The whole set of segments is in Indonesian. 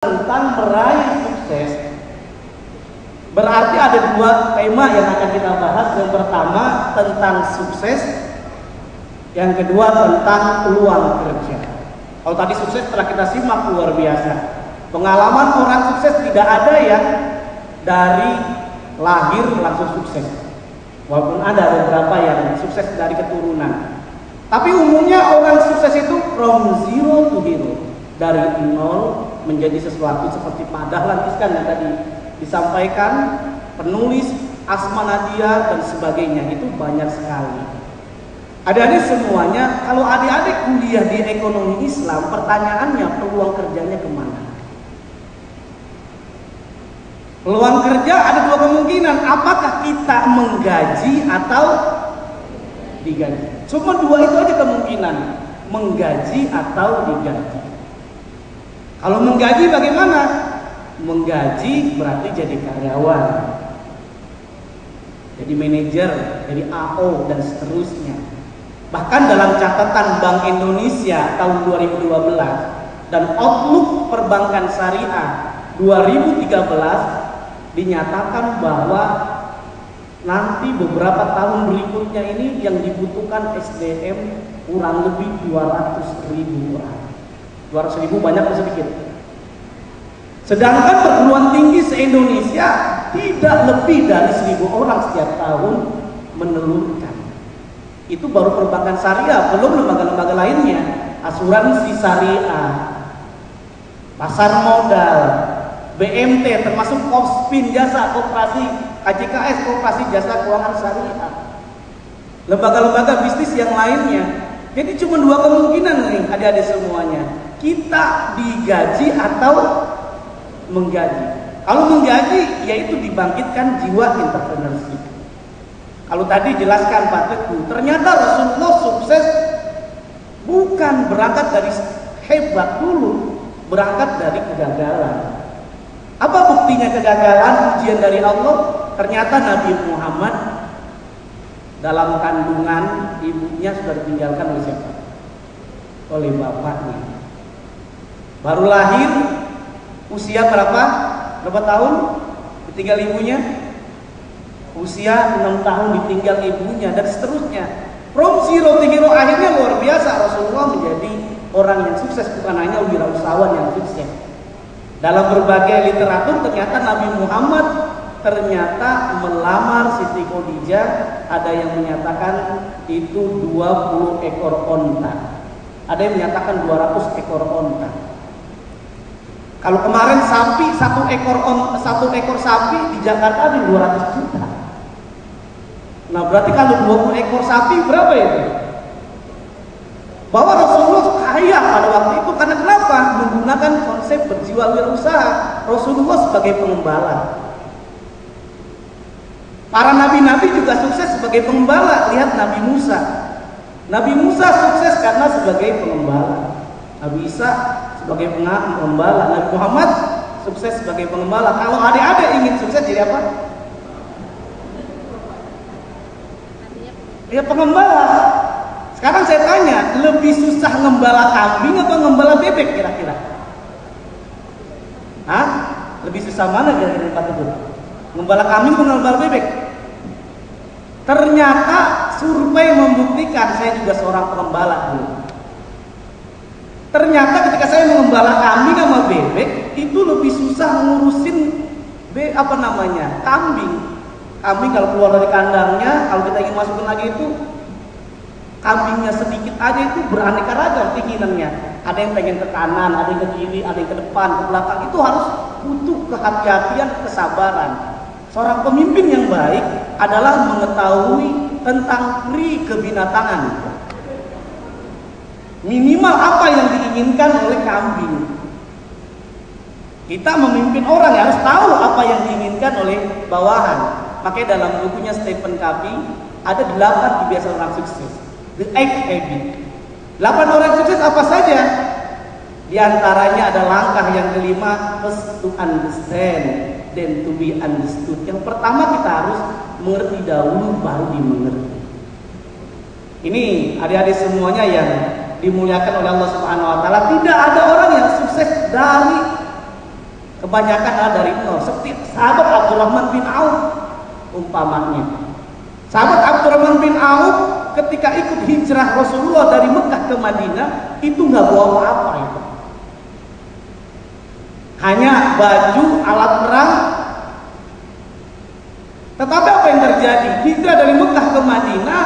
tentang meraih sukses, berarti ada dua tema yang akan kita bahas. Yang pertama tentang sukses, yang kedua tentang peluang kerja. Kalau tadi sukses telah kita simak luar biasa. Pengalaman orang sukses tidak ada yang dari lahir langsung sukses. Walaupun ada beberapa yang sukses dari keturunan. Tapi umumnya orang sukses itu from zero to hero. Dari nol menjadi sesuatu seperti Pak Dahlan Iskan yang tadi disampaikan, penulis Asma Nadia dan sebagainya, itu banyak sekali. Adik-adik semuanya, kalau adik-adik kuliah di ekonomi Islam, pertanyaannya peluang kerjanya kemana? Peluang kerja ada dua kemungkinan, apakah kita menggaji atau digaji. Cuma dua itu aja kemungkinan, menggaji atau digaji. Kalau menggaji bagaimana? Menggaji berarti jadi karyawan, jadi manajer, jadi AO dan seterusnya. Bahkan dalam catatan Bank Indonesia tahun 2012 dan Outlook Perbankan Syariah 2013 dinyatakan bahwa nanti beberapa tahun berikutnya ini yang dibutuhkan SDM kurang lebih 200.000 orang. 200.000 banyak atau sedikit? Sedangkan perguruan tinggi se-Indonesia tidak lebih dari 1.000 orang setiap tahun menelurkan. Itu baru perbankan syariah, belum lembaga-lembaga lainnya. Asuransi syariah, pasar modal, BMT, termasuk Kospin, jasa koperasi, KJKS, koperasi jasa keuangan syariah, lembaga-lembaga bisnis yang lainnya. Jadi cuma dua kemungkinan nih adik-adik semuanya, kita digaji atau menggaji. Kalau menggaji yaitu dibangkitkan jiwa entrepreneurship. Kalau tadi jelaskan Pak Teguh, ternyata Rasulullah sukses bukan berangkat dari hebat dulu, berangkat dari kegagalan. Apa buktinya kegagalan, ujian dari Allah? Ternyata Nabi Muhammad dalam kandungan ibunya sudah ditinggalkan oleh siapa? Oleh bapaknya. Baru lahir, usia berapa? Berapa tahun? Ditinggal ibunya? Usia 6 tahun ditinggal ibunya dan seterusnya. From zero to hero, akhirnya luar biasa. Rasulullah menjadi orang yang sukses, bukan hanya wirausahawan yang sukses. Dalam berbagai literatur ternyata Nabi Muhammad ternyata melamar Siti Khadijah, ada yang menyatakan itu 20 ekor onta. Ada yang menyatakan 200 ekor onta. Kalau kemarin sapi, satu ekor sapi di Jakarta ada 200 juta. Nah berarti kalau 20 ekor sapi berapa itu? Bahwa Rasulullah kaya pada waktu itu karena kenapa? Menggunakan konsep berjiwa wirausaha. Rasulullah sebagai pengembala. Para nabi-nabi juga sukses sebagai pengembala. Lihat Nabi Musa. Nabi Musa sukses karena sebagai pengembala. Nabi Isa sebagai pengembala. Nabi Muhammad sukses sebagai pengembala. Kalau adik-adik ingin sukses jadi apa? Ya pengembala. Sekarang saya tanya, lebih susah ngembala kambing atau ngembala bebek kira-kira? Hah? Lebih susah mana kira-kira Pak Teguh? Ngembala kambing atau ngembala bebek? Ternyata survei membuktikan, saya juga seorang pengembala dulu. Ternyata ketika saya mengembala kambing sama bebek, itu lebih susah ngurusin kambing. Kambing kalau keluar dari kandangnya, kalau kita ingin masukin lagi itu, kambingnya sedikit aja itu beraneka ragam keinginannya. Ada yang pengen ke kanan, ada yang ke kiri, ada yang ke depan, ke belakang. Itu harus butuh kehati-hatian, kesabaran. Seorang pemimpin yang baik adalah mengetahui tentang pri kebinatangan. Minimal apa yang diinginkan oleh kambing. Kita memimpin orang ya harus tahu apa yang diinginkan oleh bawahan. Makanya dalam bukunya Stephen Covey ada 8 kebiasaan orang sukses. The 8 habit. 8 orang sukses apa saja? Di antaranya ada langkah yang kelima, first to understand, then to be understood. Yang pertama kita harus mengerti dahulu, baru dimengerti. Ini adik-adik semuanya yang dimuliakan oleh Allah Subhanahu wa taala, tidak ada orang yang sukses dari Kebanyakan adalah dari nol. Seperti sahabat Abdurrahman bin Auf umpamanya. Sahabat Abdurrahman bin Auf ketika ikut hijrah Rasulullah dari Mekah ke Madinah itu nggak bawa apa-apa itu. Hanya baju, alat perang. Tetapi apa yang terjadi? Hijrah dari Mekah ke Madinah,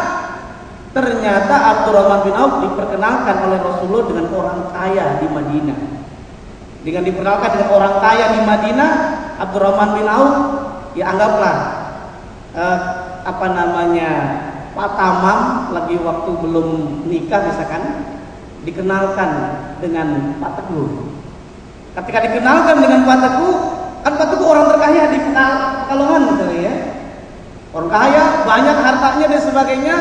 ternyata Abdurrahman bin Auf diperkenalkan oleh Rasulullah dengan orang kaya di Madinah. Dengan diperkenalkan dengan orang kaya di Madinah, Abdurrahman bin Auf, ya anggaplah Pak Tamam lagi waktu belum nikah misalkan, dikenalkan dengan Pak Teguh. Ketika dikenalkan dengan Pak Teguh, kan Pak Teguh orang terkaya di Pekalongan misalnya ya. Orang kaya, banyak hartanya dan sebagainya.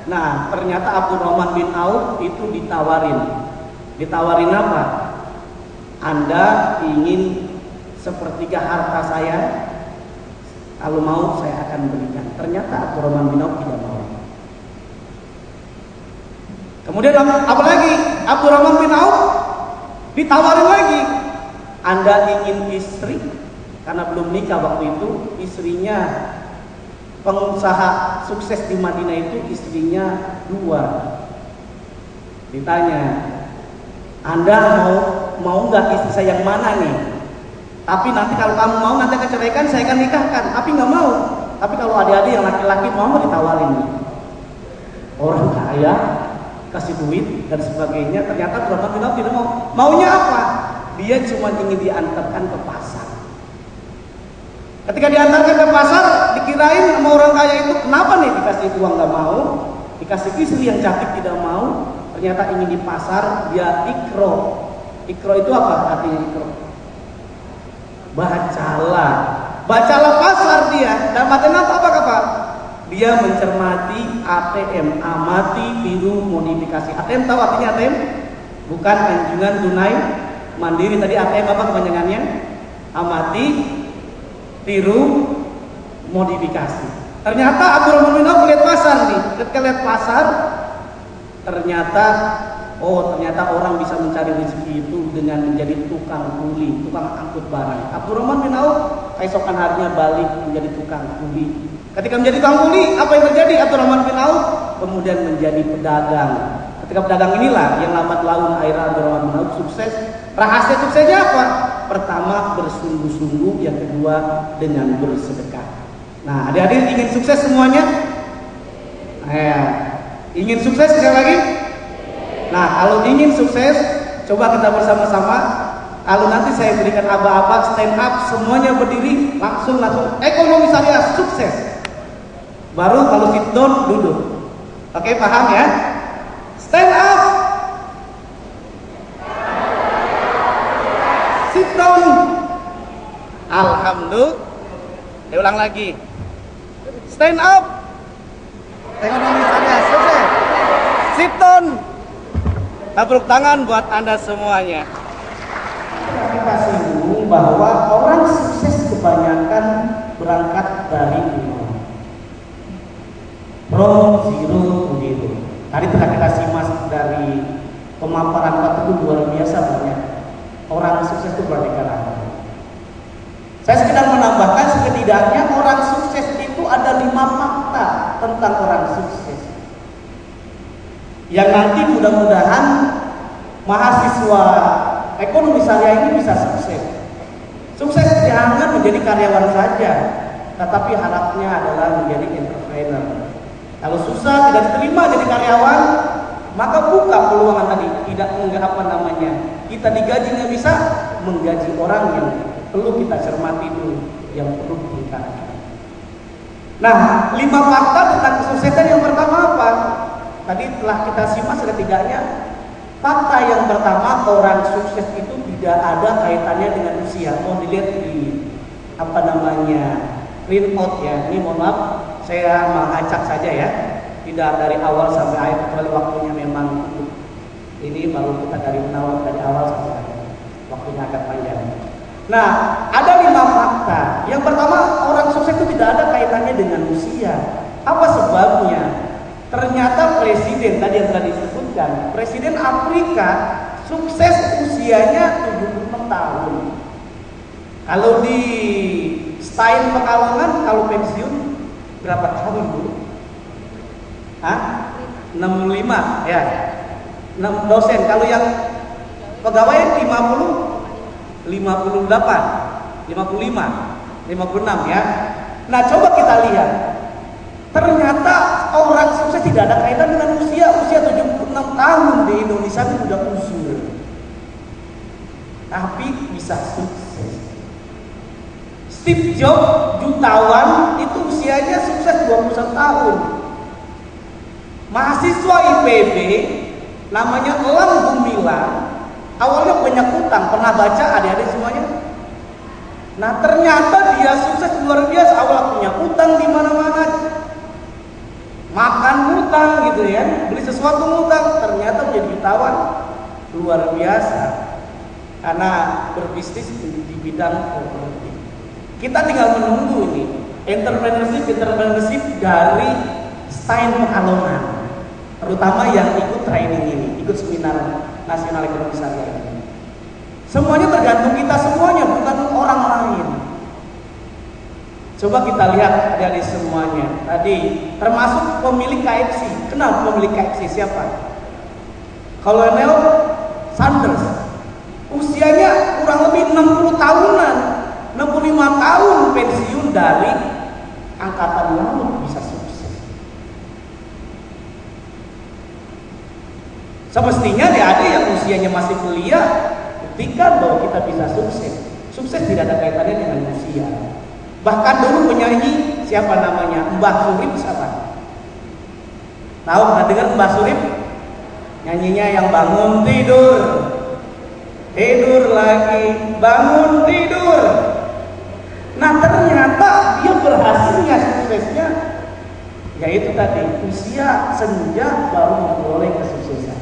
Nah, ternyata Abdurrahman bin Auf itu ditawarin. Ditawarin apa? Anda ingin sepertiga harta saya? Kalau mau saya akan berikan. Ternyata Abdurrahman bin Auf tidak mau. Kemudian apalagi Abdurrahman bin Auf ditawarin lagi. Anda ingin istri? Karena belum nikah waktu itu, istrinya pengusaha sukses di Madinah itu istrinya 2. Ditanya, Anda mau nggak istri saya yang mana nih? Tapi nanti kalau kamu mau nanti akan ceraikan, saya akan nikahkan. Tapi nggak mau. Tapi kalau adik-adik yang laki-laki mau ditawarin nih. Orang kaya kasih duit dan sebagainya. Ternyata Abdurrahman bin Auf tidak mau. Maunya apa? Dia cuma ingin diantarkan ke pasar. Ketika diantarkan ke pasar, dikirain sama orang kaya itu, kenapa nih dikasih uang nggak mau, dikasih istri yang cantik tidak mau, ternyata ingin di pasar, dia ikro. Ikro itu apa artinya ikro? Bacalah pasar dia. Dan matanya apa Pak? Dia mencermati ATM, amati, tiru, modifikasi. ATM tahu artinya ATM? Bukan anjungan tunai mandiri. Tadi ATM apa kepanjangannya? Amati, tiru, modifikasi. Ternyata Abdurrahman bin Auf lihat pasar nih. Ketika lihat pasar, ternyata orang bisa mencari rezeki itu dengan menjadi tukang kuli, tukang angkut barang. Abdurrahman bin Auf keesokan harinya balik menjadi tukang kuli. Ketika menjadi tukang kuli, apa yang terjadi? Abdurrahman bin Auf kemudian menjadi pedagang. Ketika pedagang inilah yang lambat laun akhirnya Abdurrahman bin Auf sukses. Rahasia suksesnya apa? Pertama bersungguh-sungguh, yang kedua dengan bersedekah. Nah, adik-adik ingin sukses semuanya? Ingin sukses sekali lagi? Nah, kalau ingin sukses, coba kita bersama-sama. Kalau nanti saya berikan aba-aba stand up, semuanya berdiri, langsung ekonomi syariah sukses. Baru kalau sit down duduk. Oke, paham ya? Stand up. Sit down. Alhamdulillah. Ulang lagi. Stand up. Ekonomi syariah sukses. Sit down. Tepuk tangan buat Anda semuanya. Kita singgung bahwa orang sukses kebanyakan berangkat dari nol. From zero to zero. Tadi telah kita simak dari pemaparan Pak Teguh luar biasa banyak. Orang sukses itu beraneka ragam. Saya sekedar menambahkan setidaknya orang sukses itu ada 5 fakta tentang orang sukses. Yang nanti mudah-mudahan mahasiswa ekonomi syariah ini bisa sukses. Sukses jangan menjadi karyawan saja, tetapi harapnya adalah menjadi entrepreneur. Kalau susah tidak diterima jadi karyawan, maka buka peluangan tadi. Tidak kita digaji nggak bisa, menggaji orang yang perlu kita cermati dulu, yang perlu kita. Nah, 5 fakta tentang kesuksesan. Yang pertama apa? Tadi telah kita simak setidaknya. Fakta yang pertama, orang sukses itu tidak ada kaitannya dengan usia. Mau dilihat di print out ya. Ini mohon maaf, saya mengacak saja ya. Tidak dari awal sampai akhir, kecuali waktunya memang ini baru kita dari awal sampai akhir. Waktunya agak panjang. Nah, ada 5 fakta. Yang pertama, orang sukses itu tidak ada kaitannya dengan usia. Apa sebabnya? Ternyata presiden tadi yang telah disebutkan, presiden Afrika sukses usianya 76 tahun. Kalau di Stein Pekalongan kalau pensiun berapa tahun Bu? Hah? 65 ya. 6 dosen. Kalau yang pegawai 50, 58, 55, 56 ya. Nah coba kita lihat. Ternyata orang sukses tidak ada kaitan dengan usia. Usia 76 tahun di Indonesia itu sudah usul. Tapi bisa sukses. Steve Jobs jutawan itu usianya sukses 21 tahun. Mahasiswa IPB namanya Elang Gumilang awalnya banyak utang, pernah baca adik-adik semuanya? Nah ternyata dia sukses luar biasa, awal punya utang di mana-mana, makan utang gitu ya, beli sesuatu utang, ternyata menjadi jutawan luar biasa karena berbisnis di bidang properti. Kita tinggal menunggu ini entrepreneurship dari Stein Pekalongan, terutama yang ikut training ini, ikut seminar nasional ekonomi syariah ini. Semuanya tergantung kita semuanya, bukan orang lain. Coba kita lihat adik-adik semuanya. Tadi termasuk pemilik KFC. Kenal pemilik KFC siapa? Kolonel Sanders. Usianya kurang lebih 60 tahunan. 65 tahun pensiun dari angkatan laut bisa sukses. Semestinya adik-adik yang usianya masih kuliah buktikan bahwa kita bisa sukses. Sukses tidak ada kaitannya dengan usia. Bahkan dulu penyanyi siapa namanya? Mbah Surip siapa? Tahu nggak dengar Mbah Surip? Nyanyinya yang bangun tidur, tidur lagi, bangun tidur. Nah ternyata dia berhasilnya suksesnya, yaitu tadi usia senja baru memperoleh kesuksesan.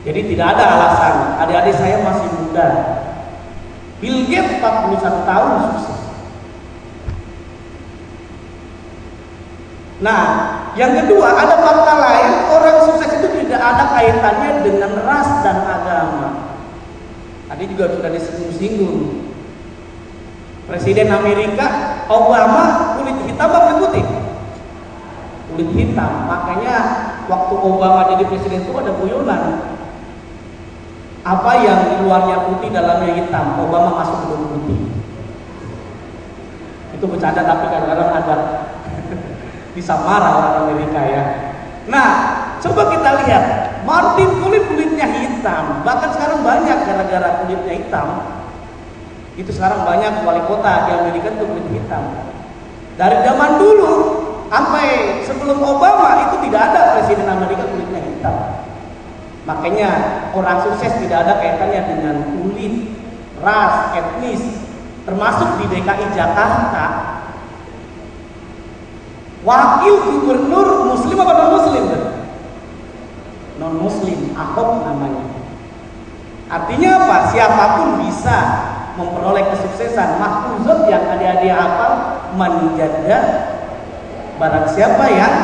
Jadi tidak ada alasan. Adik-adik saya masih muda. Bill Gates 41 tahun sukses. Nah, yang kedua ada fakta lain, orang sukses itu tidak ada kaitannya dengan ras dan agama. Tadi juga sudah disinggung. Presiden Amerika Obama kulit hitam apa putih? Kulit hitam. Makanya waktu Obama jadi presiden itu ada guyonan. Apa yang di luarnya putih dalamnya hitam, Obama masuk ke dalam putih. Itu bercanda tapi kadang-kadang ada bisa marah orang Amerika ya. Nah, coba kita lihat Martin kulitnya hitam. Bahkan sekarang banyak gara-gara kulitnya hitam. Itu sekarang banyak wali kota di Amerika itu kulit hitam. Dari zaman dulu sampai sebelum Obama itu tidak ada presiden Amerika kulitnya hitam. Makanya orang sukses tidak ada kaitannya dengan kulit, ras, etnis. Termasuk di DKI Jakarta, wakil gubernur muslim apa non muslim? Non muslim, Ahok namanya. Artinya apa? Siapapun bisa memperoleh kesuksesan. Mahfuzat yang adik-adik hafal, menjaga barang siapa yang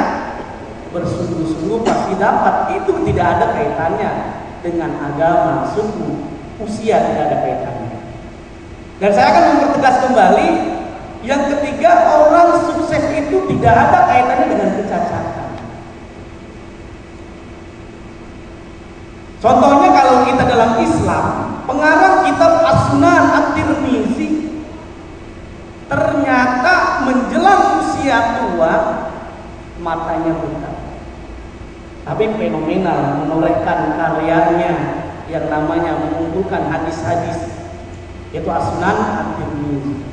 bersungguh-sungguh pasti dapat. Itu tidak ada kaitannya dengan agama, suku, usia, tidak ada kaitannya. Dan saya akan mempertegas kembali, yang ketiga, orang sukses itu tidak ada kaitannya dengan kecacatan. Contohnya kalau kita dalam Islam, pengarang kitab As-Sunan At-Tirmizi ternyata menjelang usia tua matanya buta. Tapi fenomenal menorehkan karyanya yang namanya mengumpulkan hadis-hadis, yaitu As-Sunan At-Tirmizi.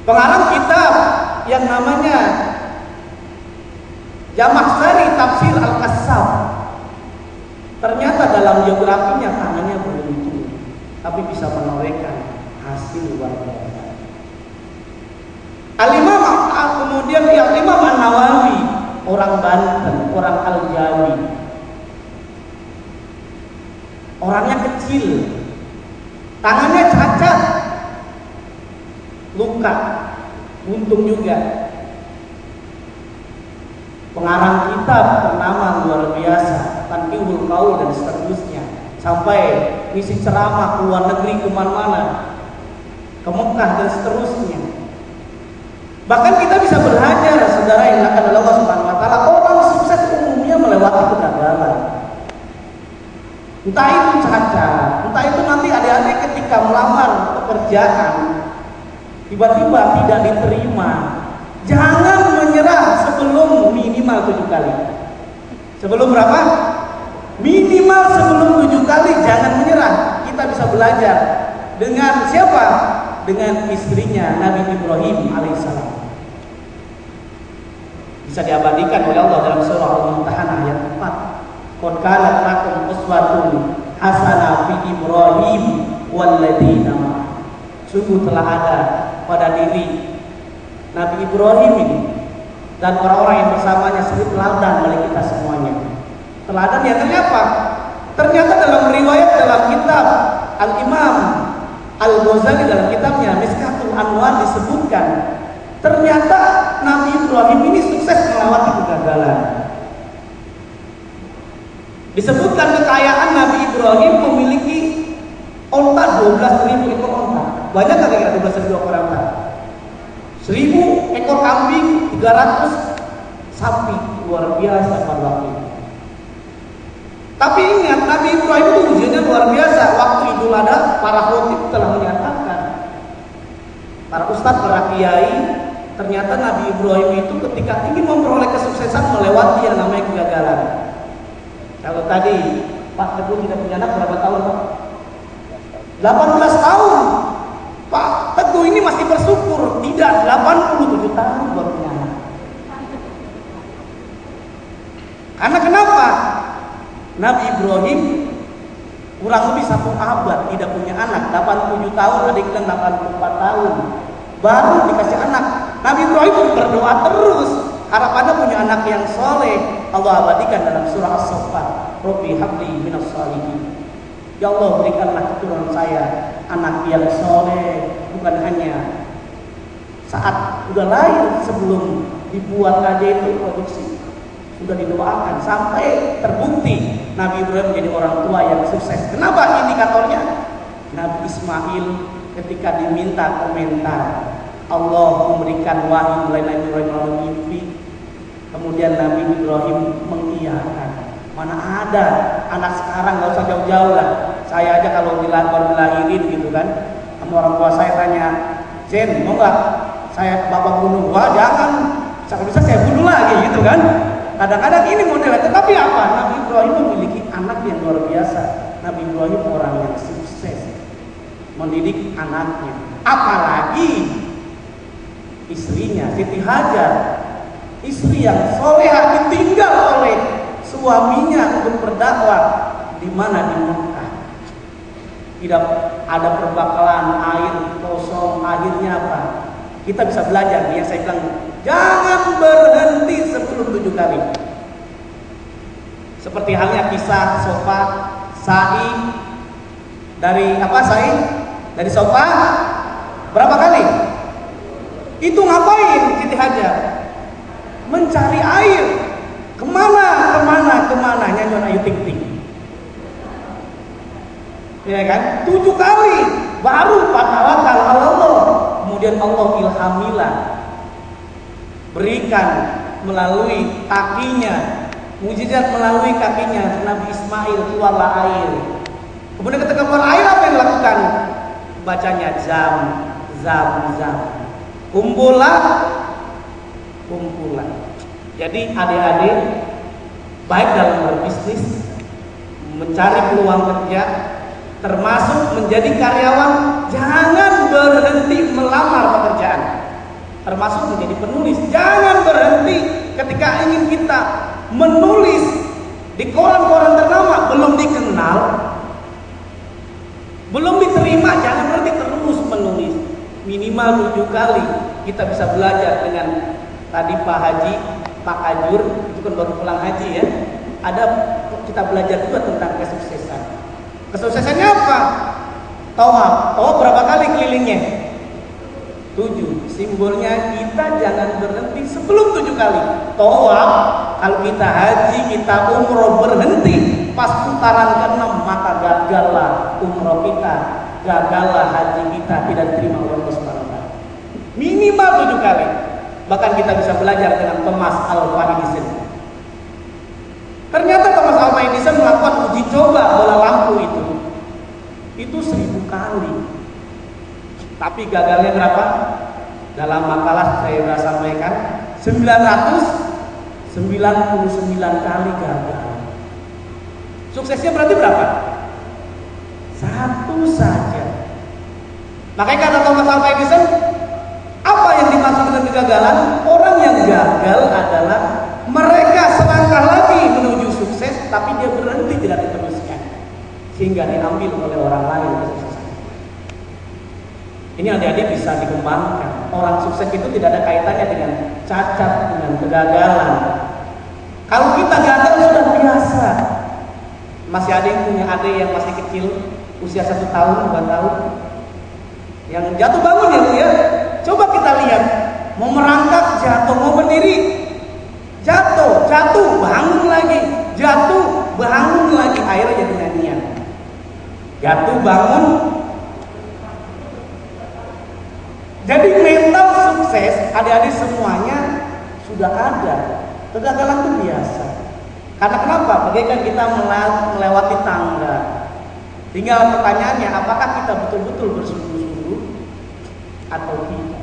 Pengarang kitab yang namanya Jamaah Tafsir Al-Qassam, ternyata dalam biografinya tangannya belum itu, tapi bisa menorehkan hasil luar biasa. Al-Imam kemudian Imam An-Nawawi, orang Banten, orang Al-Jawi, orangnya kecil, tangannya cacat, luka, buntung juga. Pengarang kitab ternama luar biasa, Tanbihul Qaul dan seterusnya, sampai ngisi ceramah ke luar negeri kemana-mana. ke Mekah dan seterusnya. Bahkan kita bisa belajar, saudara yang dilakukan oleh Allah Subhanahu wa taala, orang sukses umumnya melewati kegagalan. Entah itu cacat, entah itu nanti adik-adik ketika melamar pekerjaan tiba-tiba tidak diterima. Jangan menyerah sebelum minimal 7 kali. Sebelum berapa? Minimal sebelum 7 kali jangan menyerah. Kita bisa belajar dengan siapa? Dengan istrinya Nabi Ibrahim alaihissalam. Bisa diabadikan oleh Allah dalam surah Al-Mumtahanah ayat 4. Qad kanat lakum uswatun hasanah fi Ibrahim walladzina ma'ahu. Sungguh telah ada pada diri Nabi Ibrahim ini dan orang-orang yang bersamanya suri teladan bagi kita semuanya. Teladan yang ternyata dalam riwayat dalam kitab Al-Imam Al-Ghazali dalam kitabnya Miskatul Anwar disebutkan ternyata Nabi Ibrahim ini sukses melewati kegagalan. Disebutkan kekayaan Nabi Ibrahim memiliki onta 12.000 ekor onta. Banyak nggak kira-kira 12.000 ekor onta? 1.000 ekor kambing, 300 sapi, luar biasa pada waktu itu. Tapi ingat, Nabi Ibrahim itu ujiannya luar biasa. Waktu Idul Adha, para khotib telah menyatakan, para ustadz, para kiai, ternyata Nabi Ibrahim itu ketika ingin memperoleh kesuksesan melewati yang namanya kegagalan. Kalau tadi Pak Teguh tidak punya anak berapa tahun Pak? 18 tahun. Pak Teguh ini masih bersyukur, tidak 87 tahun baru punya anak. Karena kenapa? Nabi Ibrahim kurang lebih 1 abad tidak punya anak. 87 tahun, ada yang bilang 84 tahun baru dikasih anak. Nabi Ibrahim berdoa terus, harapannya punya anak yang soleh. Allah abadikan dalam surah As-Saffat, Rabbi habli minas shalihin. Ya Allah, berikanlah keturunan saya anak yang soleh, bukan hanya saat sudah lahir, sebelum dibuat aja itu produksi sudah didoakan sampai terbukti Nabi Ibrahim menjadi orang tua yang sukses. Kenapa indikatornya? Nabi Ismail ketika diminta komentar, Allah memberikan wahyu mulai Nabi Ibrahim melalui mimpi. Kemudian Nabi Ibrahim mengiyakan. Mana ada anak sekarang, nggak usah jauh-jauh lah. Saya aja kalau baru dilahirin gitu kan, sama orang tua saya tanya, Zen mau nggak saya bapak bunuh? Wah jangan, kalau bisa saya bunuh lagi gitu kan. Kadang-kadang ini modelnya. Tetapi apa? Nabi Ibrahim memiliki anak yang luar biasa. Nabi Ibrahim orang yang sukses mendidik anaknya. Apalagi istrinya Siti Hajar, istri yang soleha, ditinggal oleh suaminya untuk berdakwah di mana? Di Mekah. Tidak ada perbakalan, air kosong, akhirnya apa? Kita bisa belajar. Yang saya bilang, jangan berhenti sebelum 7 kali. Seperti halnya kisah Sofa Sa'i dari apa Sa'i? Dari Sofa berapa kali? Itu ngapain Siti Hajar? Mencari air. Kemana? Nyanyian Ayu Ting Ting. Ya kan? 7 kali baru tawakal Allah. Kemudian Allah ilhamilah, berikan melalui kakinya, mukjizat melalui kakinya Nabi Ismail keluarlah air. Kemudian ketika keluar air apa yang dilakukan? Bacanya zam. Kumpulan. Jadi adik-adik baik dalam berbisnis, mencari peluang kerja, termasuk menjadi karyawan, jangan berhenti melamar pekerjaan. Termasuk menjadi penulis, jangan berhenti ketika ingin kita menulis di koran-koran ternama, belum dikenal, belum diterima, jangan berhenti terus menulis. Minimal 7 kali kita bisa belajar dengan tadi Pak Haji, Pak Kajur, itu kan baru pulang haji ya. Ada kita belajar juga tentang kesuksesan. Kesuksesannya apa? Tawaf. Tawaf berapa kali kelilingnya? 7. Simbolnya kita jangan berhenti sebelum 7 kali. Tawaf, kalau kita haji, kita umroh berhenti pas putaran ke-6, maka gagallah umroh kita. gagallah haji kita tidak diterima oleh Allah Subhanahu wa taala. Minimal 7 kali. Bahkan kita bisa belajar dengan Thomas Alva Edison. Ternyata Thomas Alva Edison melakukan uji coba bola lampu itu 1000 kali. Tapi gagalnya berapa? Dalam makalah saya sudah sampaikan 999 kali gagal. Suksesnya berarti berapa? 1 saja. Makanya kata Thomas Alva Edison, apa yang dimaksud dengan kegagalan? Orang yang gagal adalah mereka selangkah lagi menuju sukses, tapi dia berhenti tidak diteruskan, sehingga diambil oleh orang lain kesuksesan. Ini adik-adik bisa dikembangkan. Orang sukses itu tidak ada kaitannya dengan cacat, dengan kegagalan. Kalau kita gagal sudah biasa. Masih ada yang punya adik yang masih kecil, usia 1 tahun, 2 tahun, yang jatuh bangun ya Bu ya. Coba kita lihat, mau merangkak jatuh, mau berdiri jatuh, bangun lagi, jatuh, bangun lagi, akhirnya jadi nyanyian. Jatuh, bangun. Jadi mental sukses adik-adik semuanya sudah ada. Kegagalan itu biasa. Karena kenapa? Bagaikan kita melewati tangga. Tinggal pertanyaannya, apakah kita betul-betul bersungguh-sungguh atau tidak?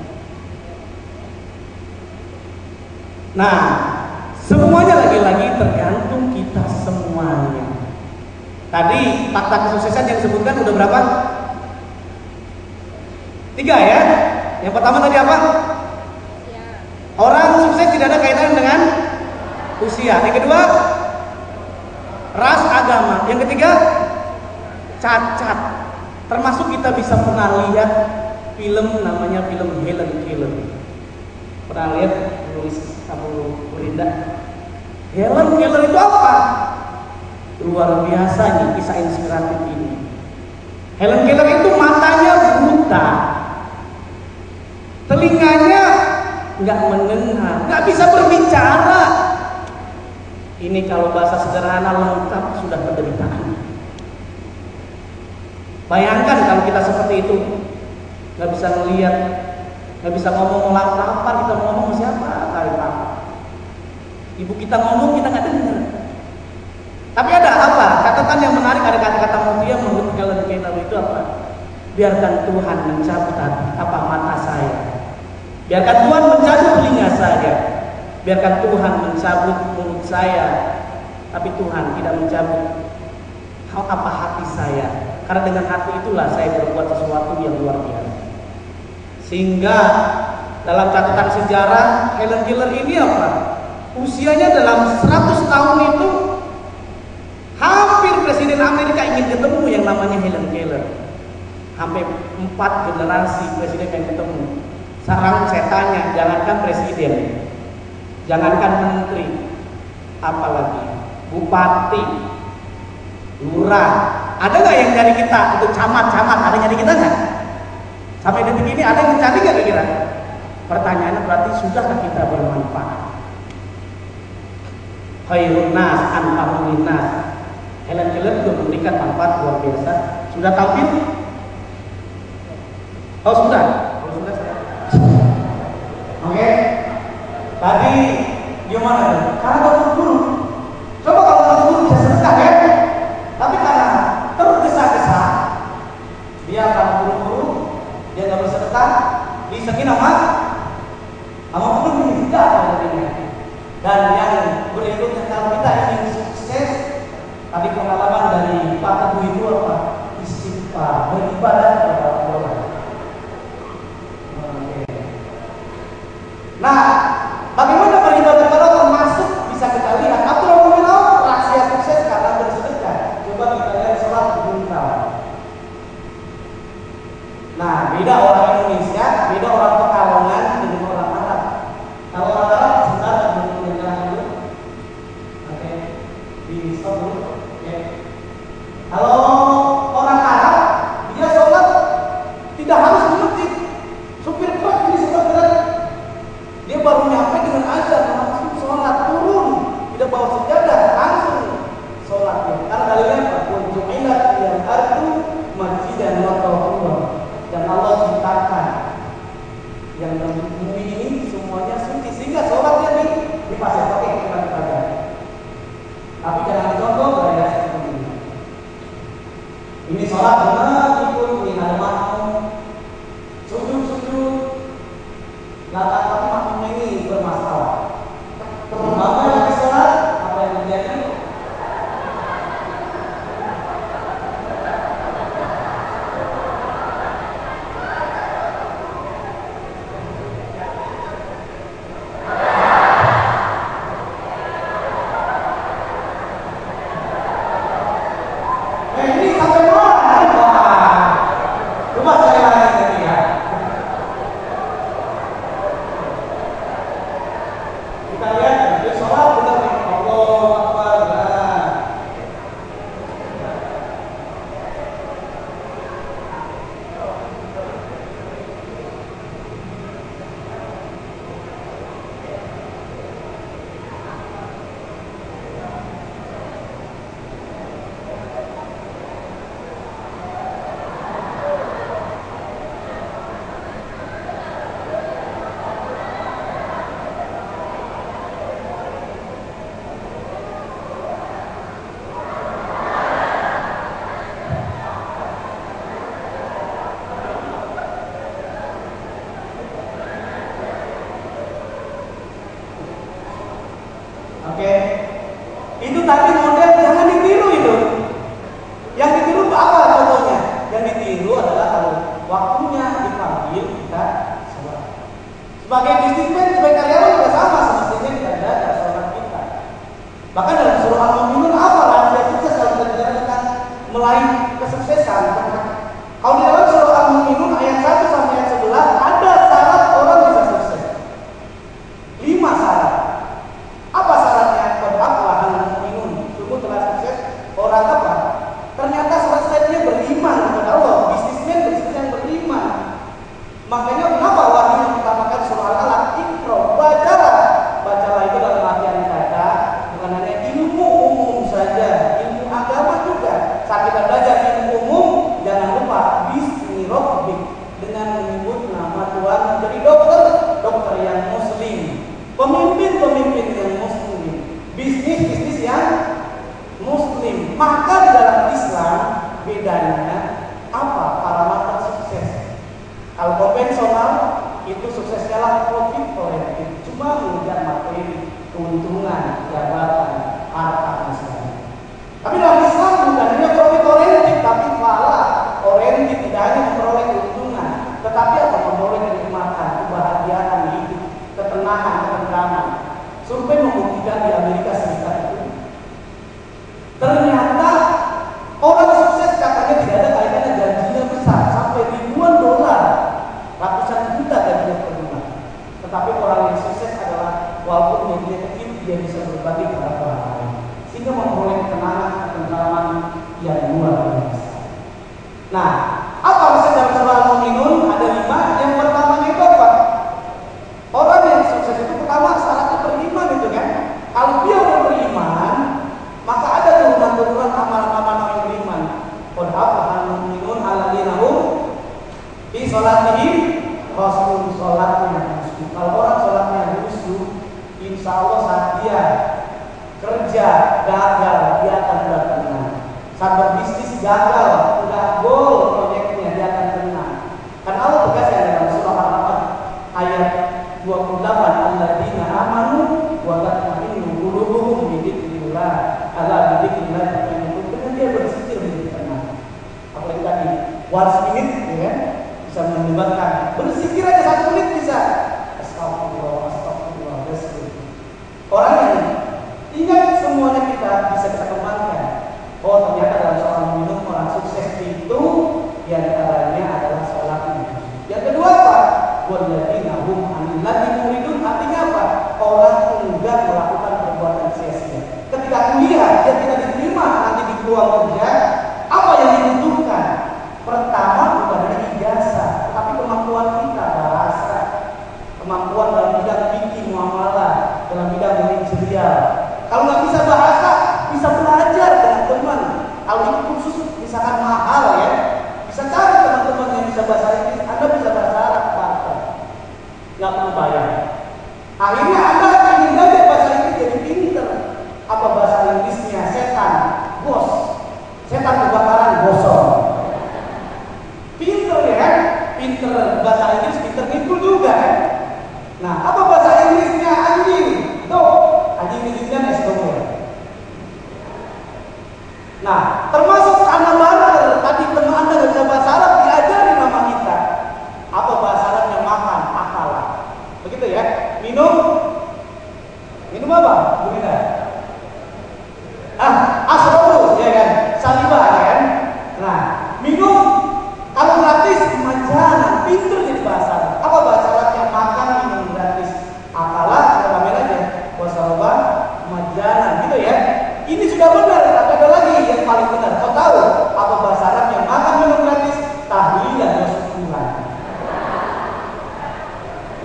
Nah, semuanya lagi-lagi tergantung kita semuanya. Tadi fakta kesuksesan yang disebutkan udah berapa? 3 ya. Yang pertama tadi apa? Orang sukses tidak ada kaitan dengan usia. Yang kedua, ras, agama. Yang ketiga, cacat. Termasuk kita bisa pernah lihat film namanya film Helen Keller. Pernah lihat tulis Abu Burinda? Helen Keller itu apa? Luar biasa nih kisah inspiratif ini. Helen Keller itu matanya buta, telinganya nggak mendengar, nggak bisa berbicara. Ini kalau bahasa sederhana lengkap sudah penderitaan. Bayangkan kalau kita seperti itu, nggak bisa melihat, nggak bisa ngomong, mau lapar kita ngomong siapa? Kali apa? Ibu kita ngomong kita nggak dengar. Tapi ada apa? Catatan yang menarik, ada kata-kata mutia menurut Helen Keller itu apa? Biarkan Tuhan mencabut mata saya. Biarkan Tuhan mencabut telinga saya. Biarkan Tuhan mencabut mulut saya. Tapi Tuhan tidak mencabut hati saya. Karena dengan hati itulah saya berbuat sesuatu yang luar biasa. Sehingga dalam catatan sejarah Helen Keller ini apa? Usianya dalam 100 tahun itu hampir Presiden Amerika ingin ketemu yang namanya Helen Keller. Hampir 4 generasi presiden yang ketemu. Sekarang saya tanya, jangankan presiden, jangankan menteri, apalagi bupati, lurah, ada nggak yang nyari kita? Untuk camat, ada yang nyari kita nggak? Sampai detik ini ada yang mencari nggak kira-kira? Pertanyaannya berarti sudahkah kita bermanfaat? Khairun nas anfa'un linnas. Helen Keller juga memberikan manfaat luar biasa. Sudah tampil? Oh sudah. Oke. Tadi gimana? Karena takut guru. Coba kalau takut guru bisa sedekah ya. Tapi karena tergesa-gesa, dia akan buru-buru, dia nggak bisa sedekah, disengin sama guru ini tidak ada artinya. Dan yang berikutnya kalau kita ingin sukses, tadi pengalaman dari Pak Teguh itu apa? Istighfar, beribadah kepada Allah. Nah, bagaimana beribadah kepada Allah termasuk bisa kita lihat aturan nominal rahasia sukses karena bersedekah. Coba kita lihat sholat buntal. Nah, beda orang Indonesia, beda orang Pekalongan dengan orang Arab. Kalau orang Arab sebentar menunjukkan dulu. Oke, di stop dulu. Oke. Kalau orang Arab dia sholat tidak harus di masjid. Supir truk ini sebentar dia baru nyampe dengan azan langsung sholat turun, tidak bawa sejadah, langsung sholat. Karena dalilnya apa? Ju'ilat lil ardu masjidan wa Sebagai bisnismen, sebagai karyawan juga sama, semestinya kita jaga sholat kita. Bahkan dalam surah Al-Mu'minun apa rahasia sukses kalau kita bicara tentang meraih kesuksesan? Kalau di dalam surah Al-Mu'minun ayat 1 sampai ayat 11 ada syarat orang bisa sukses. 5 syarat. Apa syaratnya? Qad aflaha al-mu'minun. Sungguh telah sukses orang apa? Ternyata syaratnya beriman kepada Allah. Bisnismen yang beriman. Makanya kenapa wahyu yang pertama kali surah Al-Alaq, Iqra, bacalah. Bacalah itu dalam artian kata bukan hanya ilmu umum saja, ilmu agama juga. Saat kita belajar ilmu umum, jangan lupa bismi rabbik, dengan menyebut nama Tuhan. Jadi dokter yang muslim, pemimpin yang muslim, bisnis yang muslim. Maka di dalam Islam bedanya apa? Parameter sukses. Kalau konvensional itu suksesnya lah profit oriented, cuma mengejar materi, keuntungan, jabatan, harta misalnya. Tapi dalam Islam bukan hanya profit oriented, tapi falah oriented, tidak hanya memperoleh keuntungan, tetapi apa? Memperoleh kenikmatan, kebahagiaan hidup, ketenangan, ketentraman. Survei membuktikan di Amerika Serikat itu ternyata orang sukses katanya tidak ada kaitannya gajinya besar sampai ribuan dolar, ratusan juta gajinya per bulan. Tetapi orang yang sukses adalah walaupun gajinya kecil dia bisa berbagi kepada orang lain sehingga memperoleh ketenangan, ketentraman yang luar biasa. Nah, apa maksud dalam surah Al-Mu'minun? Ada 5. Yang pertamanya itu apa? Orang yang sukses itu pertama syaratnya beriman itu kan. Kalau dia beriman, maka ada turunan-turunan amalan-amalan yang beriman. Qad aflaha al-mu'minun alladzina hum fi sholatihim khashu'un, sholatnya khusyuk. Kalau orang sholatnya khusyuk, insya Allah saat dia kerja gagal dia akan tenang. Saat berbisnis gagal, udah gol proyeknya dia akan tenang. Karena Allah tegaskan dalam surah Al-Ahqaf ayat 28, alladzina amanu wa tatma'innu qulubuhum bi dzikrillah, ala bi dzikrillah tatma'innul qulub. Karena dia berzikir menjadi tenang. Apalagi tadi 1 minute ya kan bisa menyebabkan berzikir aja 1 menit bisa. Astagfirullah, astagfirullah, astagfirullah. Orang yang ingat semuanya bisa kita kembangkan. Oh ternyata dalam soal minum orang sukses itu diantaranya adalah sholatnya. Yang kedua apa? Walladzina hum 'anil lagwi muridun. Artinya apa? Orang enggan melakukan perbuatan sia-sia. Ketika kuliah dia tidak diterima nanti di peluang kerja, apa yang dibutuhkan? Pertama bukan hanya ijazah, tapi kemampuan kita bahasa, kemampuan dalam bidang fikih muamalah, dalam bidang manajerial. Kalau nggak bisa bahasa, bisa belajar dengan teman. Kalau itu kursus misalkan mahal ya, bisa cari teman-teman yang bisa bahasa Inggris. Anda bisa bahasa Arab, nggak perlu bayar. Akhirnya Anda ingin belajar bahasa Inggris jadi pinter. Apa bahasa Inggrisnya? Setan, bos, setan kebakaran, gosong. Pinter ya kan? Pinter bahasa Inggris, pinter ngikul juga kan? Nah, apa bahasa Inggrisnya? Anjing, tuh, anjing Inggrisnya ya. Nah, termasuk anak baru tadi teman Anda nggak bisa bahasa Arab, diajari nama kita. Apa bahasa Arabnya? Makan, akalah. Begitu ya? Minum apa? Begini. Asrobu, ya kan? Salibah, ya kan? Nah, minum kalau gratis majalah, pinter jadi bahasa Arab. Apa bahasa Arabnya? Makan, minum gratis. Akalah, kita pamer aja. Wasalaba, majalah, gitu ya? Ini sudah benar. Ada lagi yang paling benar. Kau tahu apa bahasa Arabnya? Makan, minum gratis. Tahlilan wa syukuran.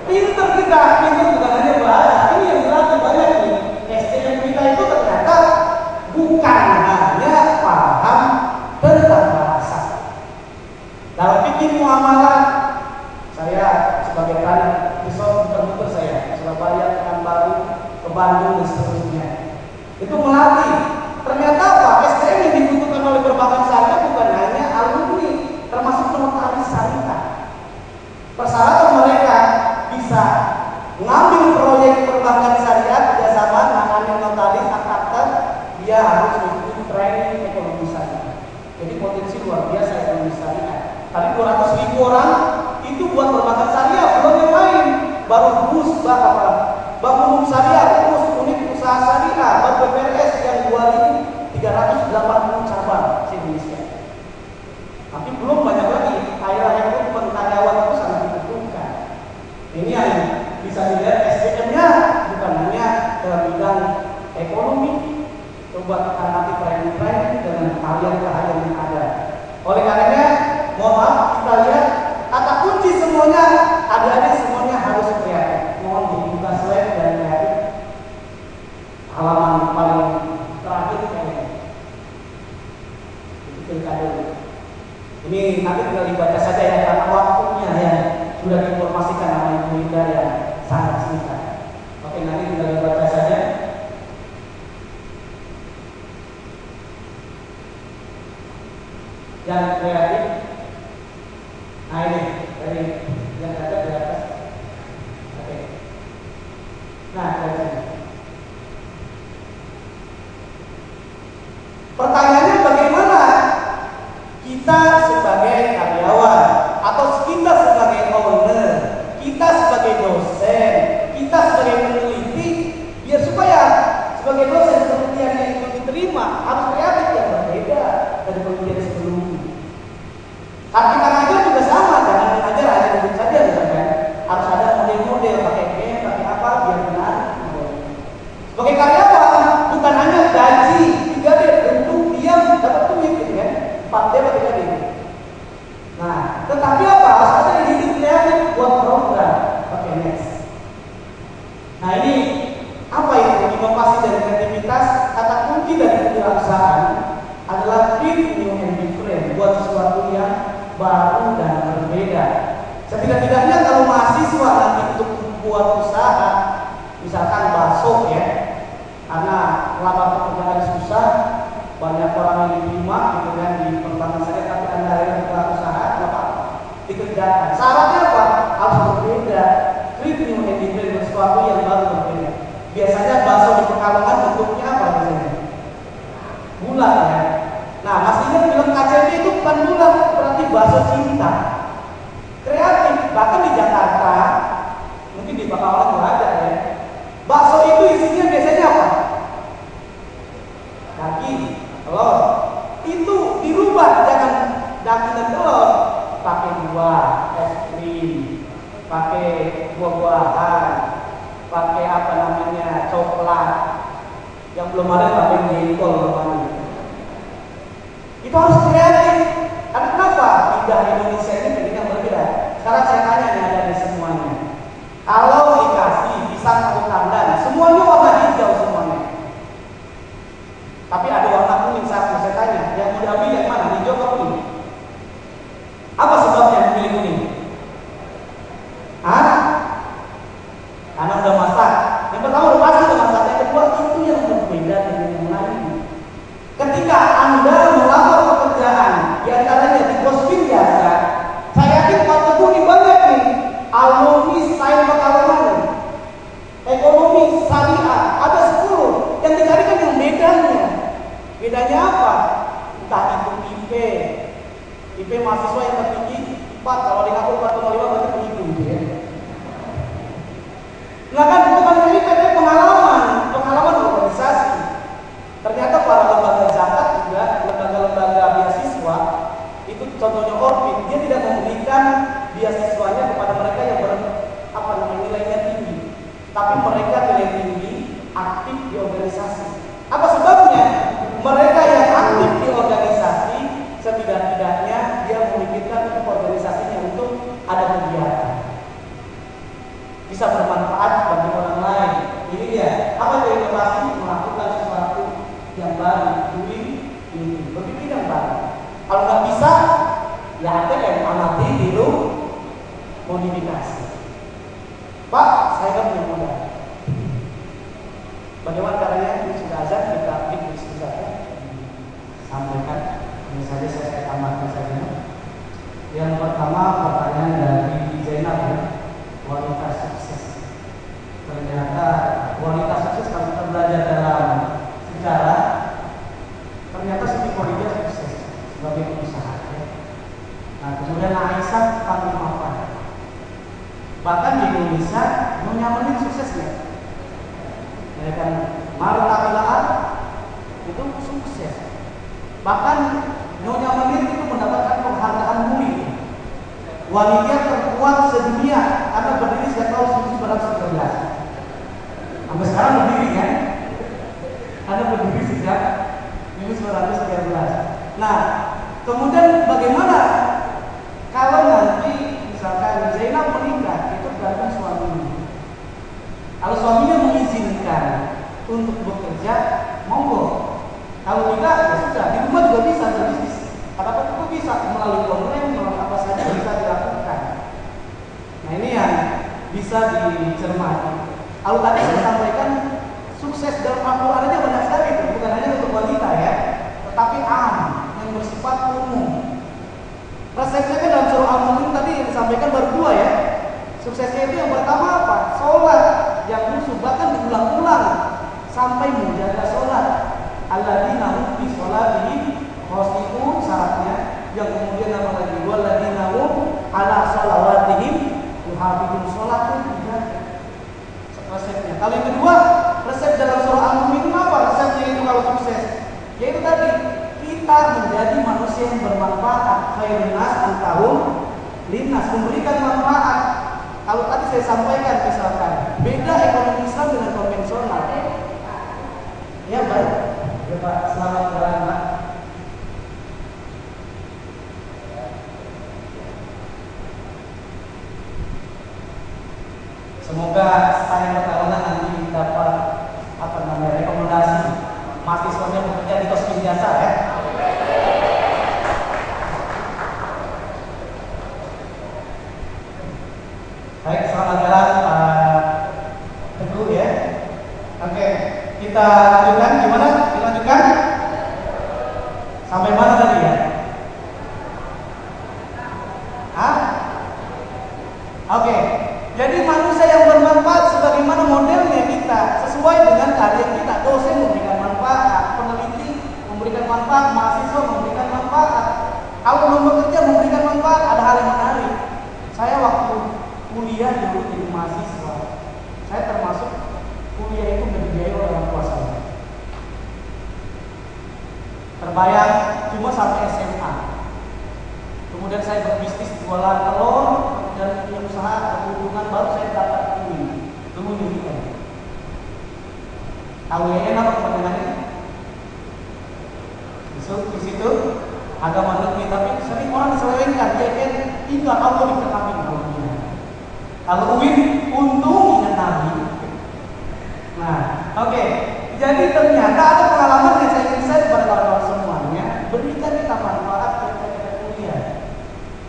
Pinter kita, pinter bukan hanya bahasa. Ini yang dilatih banyak nih. SDM kita itu ternyata bukan hanya paham tentang bahasa. Dalam fikih muamalah, saya sebagai karir besok muter-muter saya Surabaya, Pekanbaru, ke Bandung dan seterusnya. Itu melatih. Ternyata apa? SDM yang dibutuhkan oleh perbankan syariah bukan hanya alumni, termasuk notaris syariah. Persyaratan mereka bisa mengambil proyek perbankan syariah kerjasama dengan notaris akta, dia harus mengikuti training ekonomi syariah. Jadi potensi luar biasa ekonomi syariah. Tadi 200.000 orang itu buat perbankan syariah, belum yang lain. baru musbah apa? Bank Umum Syariah, unit usaha syariah, Bank BPRS yang 2.380 cabang di Indonesia. Tapi belum banyak lagi daerah yang karyawan itu sangat dibutuhkan. Ini yang bisa dilihat SDM-nya bukan hanya dalam bidang ekonomi. Coba kita nanti training dengan keahlian-keahlian yang ada. Oleh karenanya, mohon maaf, kita lihat kata kunci semuanya, adik-adik semuanya harus kreatif. Mohon dibuka slide dan kreatif. Halaman paling terakhir kayaknya. Itu pilkada. Ini nanti tinggal dibaca saja ya, karena waktunya ya sudah diinformasikan sama Ibu Linda yang sangat singkat. Oke, nanti tinggal dibaca saja. Yang kreatif. Nah ini dari yang ada di atas. Oke. Nah dari sini. Pertanyaannya bagaimana kita sebagai karyawan atau kita sebagai owner, kita sebagai dosen, kita sebagai peneliti, biar supaya sebagai dosen penelitian yang itu diterima harus kreatif yang berbeda dari penelitian sebelumnya. Arti mengajar juga sama, jangan mengajar hanya duduk saja misalkan. Harus ada model-model, pakai game, pakai apa biar benar. Sebagai karyawan bukan hanya gaji 3D, bentuk diam dapat duit gitu kan. 4D atau 3D. Nah, tetapi apa? Harus ada ide kreatif buat program pakai next. Nah ini apa itu inovasi dan kreativitas? Kata kunci dari kewirausahaan adalah think new and different, buat sesuatu yang baru dan berbeda. Setidak-tidaknya kalau mahasiswa nanti untuk membuat usaha, misalkan bakso ya, karena lamar pekerjaan susah, banyak orang yang diterima gitu kan di pertama saja, tapi anda yang buka usaha apa dikerjakan. Syaratnya apa? Harus berbeda. Treat new and different, sesuatu yang baru berbeda. Biasanya bakso di Pekalongan bentuknya apa biasanya? Bulat ya. Nah, masih ingat film KCP itu bukan bulat, berarti bakso cinta. Kreatif, bahkan di Jakarta, mungkin di Pekalongan juga ada ya. Bakso itu isinya biasanya apa? Daging, telur. Itu dirubah, jangan daging dan telur, pakai buah, es krim, pakai buah-buahan, pakai apa namanya coklat. Yang belum ada pakai jengkol namanya. Itu harus kreatif. Karena kenapa? Lidah Indonesia ini begini yang berbeda. Sekarang saya tanya nih ada di semuanya. Kalau dikasih pisang atau tandan, semuanya warna hijau semuanya. Tapi ada warna kuning satu. Saya tanya, yang mau diambil yang mana? Hijau atau kuning? Apa sebabnya memilih kuning? Karena udah masak. Yang pertama udah pasti udah masak. Yang kedua itu yang berbeda dengan yang lain. Ketika Anda melamar pekerjaan, diantaranya di Gospin biasa, saya yakin Pak Teguh ini banyak nih, alumni Sains Pekalongan, ekonomi syariah, ada 10 yang dicarikan yang bedanya. Bedanya apa? Entah itu IP mahasiswa yang tertinggi 4, kalau di aku 4,5 berarti begitu gitu ya. Nah kan bukan ini katanya pengalaman organisasi. Ternyata para lembaga zakat juga, lembaga-lembaga beasiswa, itu contohnya Orbit, dia tidak memberikan beasiswanya kepada mereka yang nilainya tinggi, tapi mereka nilai tinggi aktif di organisasi. Apa sebabnya? Mereka yang aktif di organisasi, setidak-tidaknya dia memikirkan organisasinya untuk ada kegiatan, bisa bermanfaat bagi orang lain. Ini dia. Apa itu inovasi? Melakukan sesuatu yang baru, doing ini, berpikir yang baru. Kalau nggak bisa, ya ada yang amati dulu modifikasi. Pak, saya kan punya modal. Bagaimana caranya? Ini sudah azan, kita diskusi saja. Sampaikan. Ini saja saya tambahkan saja. Yang pertama pertanyaan dari Zainab ya, kualitas sukses. Ternyata kualitas sukses kalau kita belajar dalam sejarah, ternyata Siti Khadijah sukses sebagai pengusaha. Nah, kemudian Aisyah paling mapan. Bahkan di Indonesia Nyonya Menir sukses ya? Ya kan, Marta Pilaan itu sukses. Bahkan Nyonya Menir itu mendapatkan penghargaan MUI, wanita terkuat sedunia, karena berdiri sejak tahun 1913. Sampai sekarang berdiri kan? Karena berdiri sejak 1913. Nah, kemudian bagaimana kalau nanti misalkan Zainab menikah, itu tergantung suaminya. Kalau suaminya mengizinkan untuk bekerja, monggo. Kalau tidak, ya sudah. Di rumah juga bisa berbisnis. Apapun itu bisa melalui online, melalui apa saja bisa dilakukan. Nah, ini yang bisa dicermati. Kalau tadi saya sampaikan, sukses dalam Al-Quran aja banyak sekali itu, bukan hanya untuk wanita ya, tetapi yang bersifat umum. Resepnya kan dalam surah Al-Mulk tadi yang disampaikan baru 2 ya. Suksesnya itu yang pertama apa? Sholat yang musuh bahkan diulang-ulang sampai menjaga sholat. Alladzina hum fi sholatihim khashi'un, syaratnya. Yang kemudian nama lagi walladzina hum ala sholawatihim yuhafizun, sholat itu dijaga. Resepnya. Kalau yang kedua, resep dalam surah Al-Mulk itu apa? Resepnya itu kalau sukses, yaitu tadi kita menjadi manusia yang bermanfaat. Khairun nas antahum linnas, memberikan manfaat. Kalau tadi saya sampaikan misalkan beda ekonomi Islam dengan konvensional. Ya baik, ya Pak, selamat jalan Pak. Semoga saya bertahunan nanti dapat rekomendasi mahasiswanya bekerja di Kosmin Jasa ya. Baik, selamat jalan Pak Teguh ya. Oke, kita lanjutkan. Gimana? Dilanjutkan? Sampai mana tadi ya? Oke. Jadi manusia yang bermanfaat sebagaimana modelnya kita, sesuai dengan keahlian kita. Dosen memberikan manfaat, peneliti memberikan manfaat, mahasiswa memberikan manfaat. Kalau belum bekerja memberikan manfaat. Ada hal yang menarik. Saya waktu kuliah dulu jadi mahasiswa, saya termasuk kuliah itu dibiayai oleh orang tua saya. Terbayang cuma sampai SMA. Kemudian saya berbisnis jualan telur dan punya usaha berhubungan, baru saya dapat ilmu UIN. Tahu UIN apa kepanjangannya? Di situ agama negeri, tapi sering orang diselewengkan. UIN itu Allah diketahui namanya. Kalau UIN untung ingat Nabi. Nah, oke. Jadi ternyata ada pengalaman yang saya ingin share kepada kawan-kawan semuanya. Berikan kita manfaat ketika kita kuliah.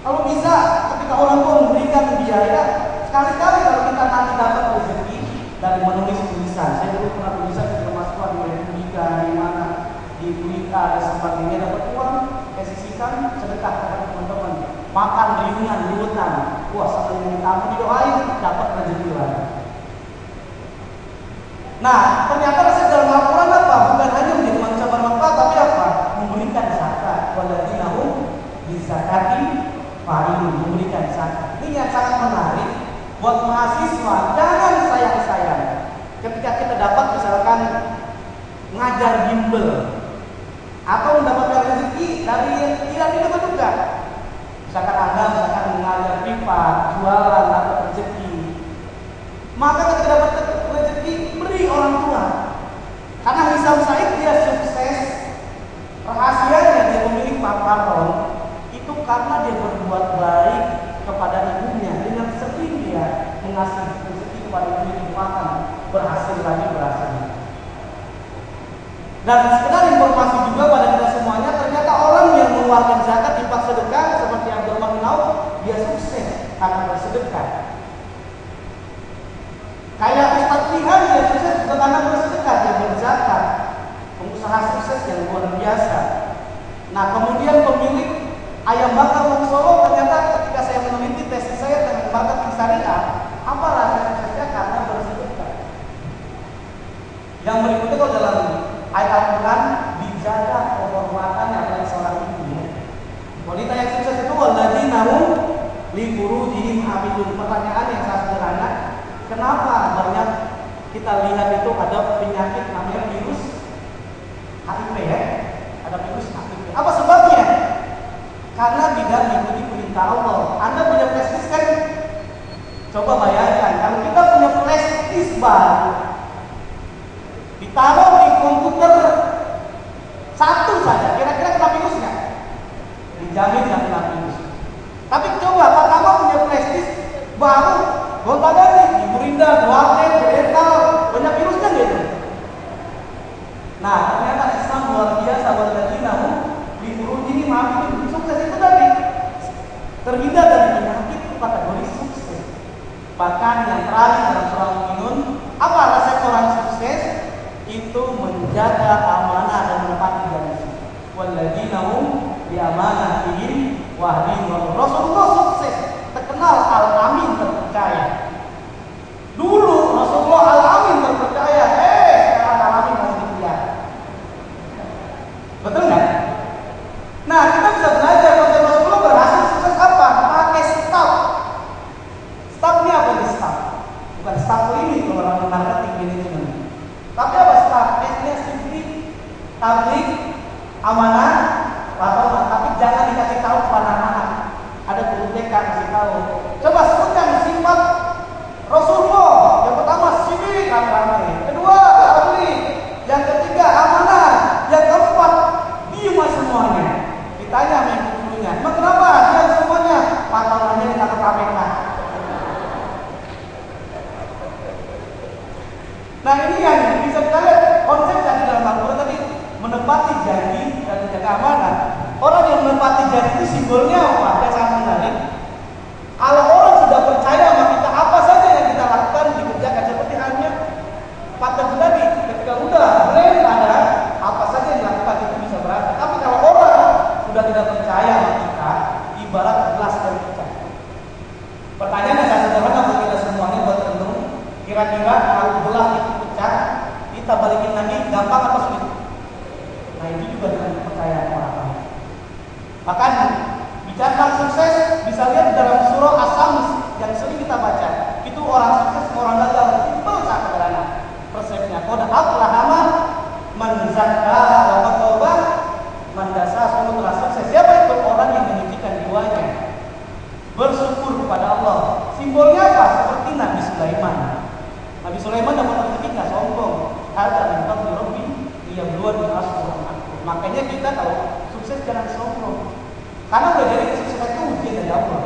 Kalau bisa, ketika orang tua memberikan biaya, sekali-kali kalau kita nanti dapat rezeki dari menulis tulisan. Saya dulu pernah tulisan di mahasiswa di Republika, di mana di Berita dan sebagainya, dapat uang, saya sisihkan sedekah kepada teman-teman. Makan riungan, lutan, wah sampai yang tamu didoain dapat rezeki lagi. Nah, ternyata resep dalam Al-Quran apa? Bukan hanya menjadi manusia bermanfaat, tapi apa? Memberikan zakat. Walladzina hum bizakati fa'ilun, memberikan zakat. Ini yang sangat menarik buat mahasiswa. Jangan sayang-sayang ketika kita dapat misalkan ngajar bimbel atau mendapatkan rezeki dari tidak diduga-duga. Misalkan Anda mengajar privat, jualan, dapat rezeki. Maka ketika dapat rezeki, beri orang tua. Karena Hisam Said dia sukses, rahasianya dia memilih paparon itu karena dia berbuat baik kepada ibunya. Dengan sering dia mengasih rezeki kepada ibunya makan, berhasil. Dan sekedar informasi juga pada kita semuanya, ternyata orang yang mengeluarkan zakat, infak, sedekah seperti Abdurrahman bin Auf, dia sukses karena bersedekah. Kayak Ustadz Lihan, dia sukses juga karena bersedekah, dia berzakat. Pengusaha sukses yang luar biasa. Nah, kemudian pemilik ayam bakar Wong Solo, ternyata ketika saya meneliti tesis saya tentang marketing syariah, apa rahasia suksesnya? Karena bersedekah. Yang berikutnya kalau dalam ayat Al-Quran, dijaga kehormatannya oleh seorang ibu. Wanita yang sukses itu walladzina hum li furujihim bihi amilun. Pertanyaan yang sangat sederhana, kenapa banyak kita lihat itu ada penyakit namanya virus HIV ya? Ada virus HIV. Apa sebabnya? Karena tidak mengikuti perintah Allah. Anda punya flash disk kan? Coba bayangkan, kalau kita punya flash disk baru, ditaruh di komputer satu saja, kira-kira kena virus nggak? Dijamin nggak kena virus. Tapi coba Pak Tama punya flash disk baru, gonta-ganti di Burinda, Warnet, Berental, banyak virusnya gitu. Nah, ternyata Islam luar biasa. Waladinahu di huruf ini maaf itu sukses itu tadi terhindar dari penyakit itu kategori sukses. Bahkan yang terakhir dalam surah Al-Mu'minun, apa resep orang sukses? Itu menjaga amanah dan menepati janji. Waladinahu bi amanatihim wa ahdihim. Rasulullah sukses, terkenal al-amin, terpercaya. Dulu Rasulullah al-amin, terpercaya. Sekarang al-amin masih dilihat. Betul nggak? Nah, kita bisa belajar konsep Rasulullah berhasil sukses apa? Pakai staff. Staff ini apa nih staff? Bukan staff ini kalau orang marketing manajemen. Tapi apa staff? S-nya simply tablik, amanah, atau tapi jangan dikasih tahu kepada anak-anak. Ada guru TK kasih tahu. Coba sebutkan sifat Rasulullah. Yang pertama sidik, ramai-ramai. Kedua tablik. Yang ketiga amanah. Yang keempat diam semuanya. Ditanya sama ibu gurunya, emang kenapa diam semuanya? Patolannya ditangkap KPK. Nah ini yang bisa kita lihat konsep tadi dalam Al-Quran tadi, menepati janji dan menjaga amanah. Orang yang menepati janji itu simbolnya apa? Dia sangat menarik. Kalau orang sudah percaya sama kita, apa saja yang kita lakukan dikerjakan. Seperti halnya patah tadi, ketika udah brand ada, apa saja yang dilakukan itu bisa berhasil. Tapi kalau orang sudah tidak percaya sama kita, ibarat gelas dari pecah. Pertanyaan yang sangat sederhana buat kita semuanya, buat renung. Kira-kira kalau gelas itu pecah, kita balikin lagi, gampang atau sulit? Nah itu juga dengan kepercayaan orang. Bahkan bicara tentang sukses, bisa lihat dalam surah As-Sams yang sering kita baca. Itu orang sukses, orang gagal, simpel sangat sederhana. Persepsinya, qad aflaha man zakkaha wa qad khaba man dassaha. Telah sukses. Siapa itu? Orang yang menyucikan jiwanya, bersyukur kepada Allah. Simbolnya apa? Seperti Nabi Sulaiman. Nabi Sulaiman dapat rezeki nggak sombong. Ada min fadli rabbi liyabluwani ashkurun akfur. Makanya kita kalau sukses jangan sombong. Karena udah jadi kesuksesan itu ujian dari Allah.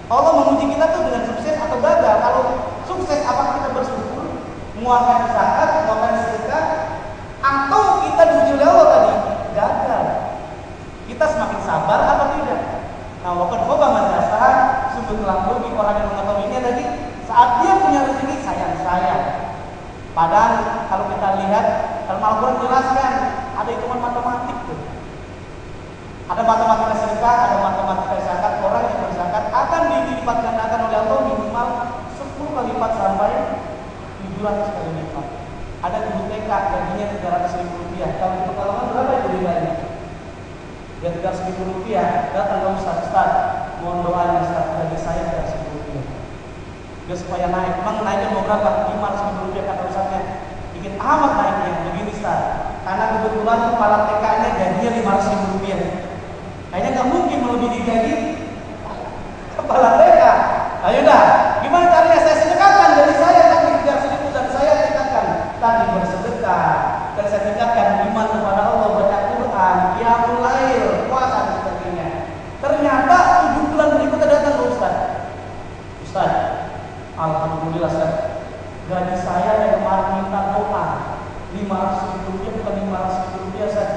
Allah menguji kita tuh dengan sukses atau gagal. Kalau sukses, apakah kita bersyukur, mengeluarkan zakat, mengeluarkan sedekah, atau kita diuji oleh Allah tadi gagal? Kita semakin sabar atau tidak? Nah, waqad khaba man dassaha, sungguh telah merugi orang yang mengetahuinya tadi. Saat dia punya rezeki, sayang. Padahal kalau kita lihat dalam Al-Quran jelaskan ada hitungan matematik tuh. Ada matematika sedekah, ada matematika zakat. Orang yang berzakat akan dilipat gandakan oleh Allah minimal 10 kali lipat sampai 700 kali lipat. Ada guru TK gajinya 300.000 rupiah. Kalau di Pekalongan berapa itu nilainya? Ya 300.000 rupiah. Datang ke Ustaz, mohon doanya Ustaz, gaji saya 300.000 rupiah. Dia supaya naik. Emang naiknya mau berapa? 500.000 rupiah kata Ustaznya. Dikit amat naiknya. Begini Ustaz, karena kebetulan kepala TK-nya gajinya 500.000 rupiah. Kayaknya nggak mungkin melebihi gaji kepala TK. Ayo dah, gimana caranya saya sedekahkan dari saya tadi 300.000 dan saya tingkatkan tadi bersedekah dan saya tingkatkan iman kepada Allah, baca Quran, qiyamul lail, puasa dan sebagainya. Ternyata 7 bulan berikutnya datang ke Ustaz, alhamdulillah Ustaz, gaji saya yang kemarin minta doa 500.000 rupiah bukan 500.000 rupiah Ustaz.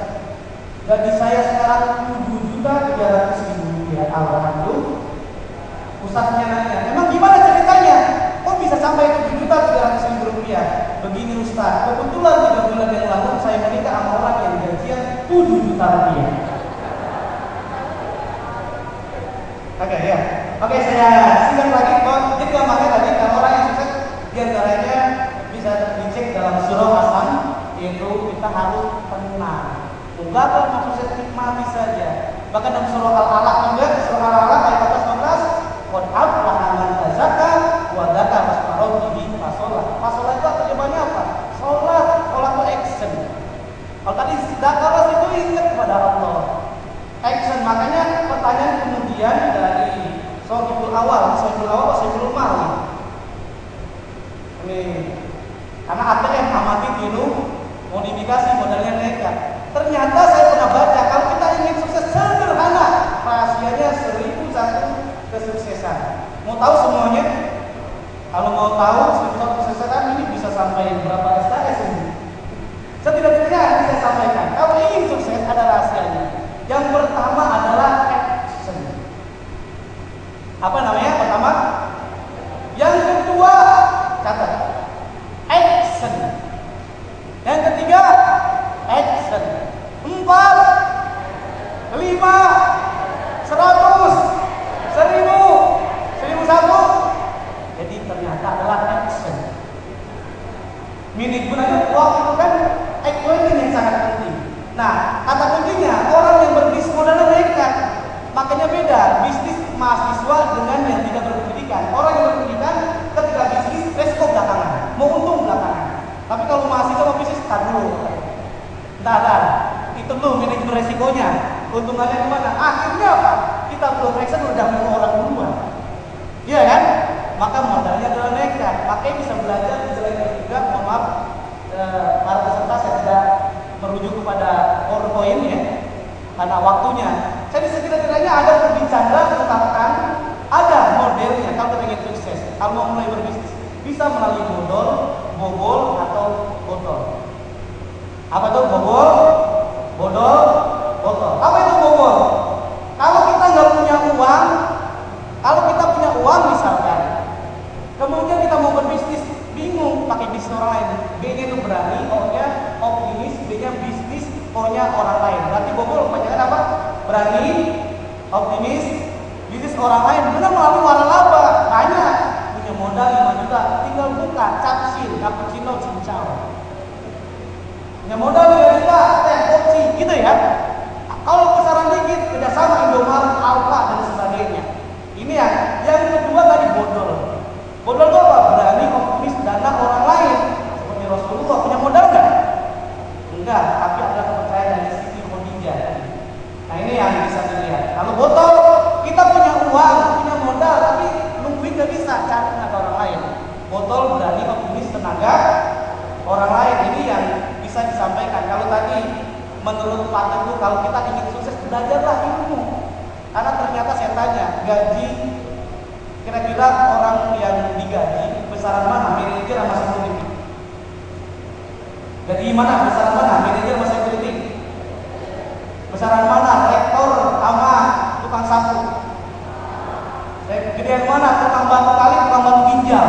Gaji saya sekarang 7.300.000 rupiah. Alhamdulillah. Ustaznya nanya, emang gimana ceritanya? Kok bisa sampai 7.300.000 rupiah? Begini Ustaz, kebetulan 3 bulan yang lalu saya menikah sama orang yang gajian 7 juta rupiah. Oke ya. Oke, saya singkat lagi. Jadi gampangnya tadi kalau orang yang sukses diantaranya bisa dicek dalam surah As-Sam, yaitu kita harus tenang. Enggak kalau sukses nikmati saja. Bahkan dalam surah Al-Alaq juga, surah Al-Alaq ayat 14-15, qad aflaha man tahu semuanya? Kalau mau tahu suksesan ini bisa sampai berapa SKS ini? Setidak-tidaknya saya sampaikan. Kalau ingin sukses ada rahasianya. Yang pertama adalah action. Apa namanya? Pertama. Yang kedua, catat. Action. Yang ketiga, action. 4, 5, 100, 1000, 1001. Jadi ternyata adalah action. Minit gunanya waktu itu kan action yang sangat penting. Nah, kata kuncinya orang yang berbisnis modalnya nekat. Makanya beda bisnis mahasiswa dengan yang tidak berpendidikan. Orang yang berpendidikan ketika bisnis resiko belakangan, mau untung belakangan. Tapi kalau mahasiswa mau bisnis tar dulu. Entar. Itu tuh manajemen resikonya. Untungannya gimana? Akhirnya apa? Kita belum action udah mau orang duluan. Iya kan? Maka modalnya adalah nekat. Makanya bisa belajar di jalan juga. Mohon maaf, para peserta saya tidak merujuk kepada PowerPoint ya, karena waktunya. Jadi setidak-tidaknya ada perbincangan tentang ada modelnya kalau ingin sukses. Kalau mau mulai berbisnis bisa melalui bobol atau botol. Apa tuh bobol? Bodol, botol. Apa itu bobol? Kalau kita nggak punya uang, kalau kita punya uang misalkan, kemudian kita mau berbisnis, bingung pakai bisnis orang lain. B-nya itu berani, O-nya optimis, B-nya bisnis, O-nya orang lain. Berarti bobol kebanyakan apa? Berani, optimis, bisnis orang lain. Benar melalui waralaba banyak. Punya modal 5 juta, tinggal buka capsil, cappuccino, cincau. Punya modal 2 juta, teh, kopi, gitu ya. Kalau besaran dikit, kerjasama Indomaret, Alfa dan sebagainya. Ini ya. Yang kedua tadi bodol. Bodol itu apa? Berani, optimis, dana orang lain. Seperti Rasulullah punya modal nggak? Enggak, tapi ada kepercayaan dari sisi Khadijah. Nah ini yang bisa dilihat. Kalau botol, kita punya uang, punya modal, tapi nungguin nggak bisa, cari tenaga orang lain. Botol berani, optimis, tenaga orang lain. Ini yang bisa disampaikan. Kalau tadi menurut Pak Teguh, kalau kita ingin sukses belajarlah ilmu. Karena ternyata saya tanya, gaji kira-kira orang yang digaji besaran mana? Manajer sama security? Gaji mana? Besaran mana? Manajer sama security? Besaran mana? Rektor sama tukang sapu? Gedean mana? Tukang batu kali, tukang batu ginjal?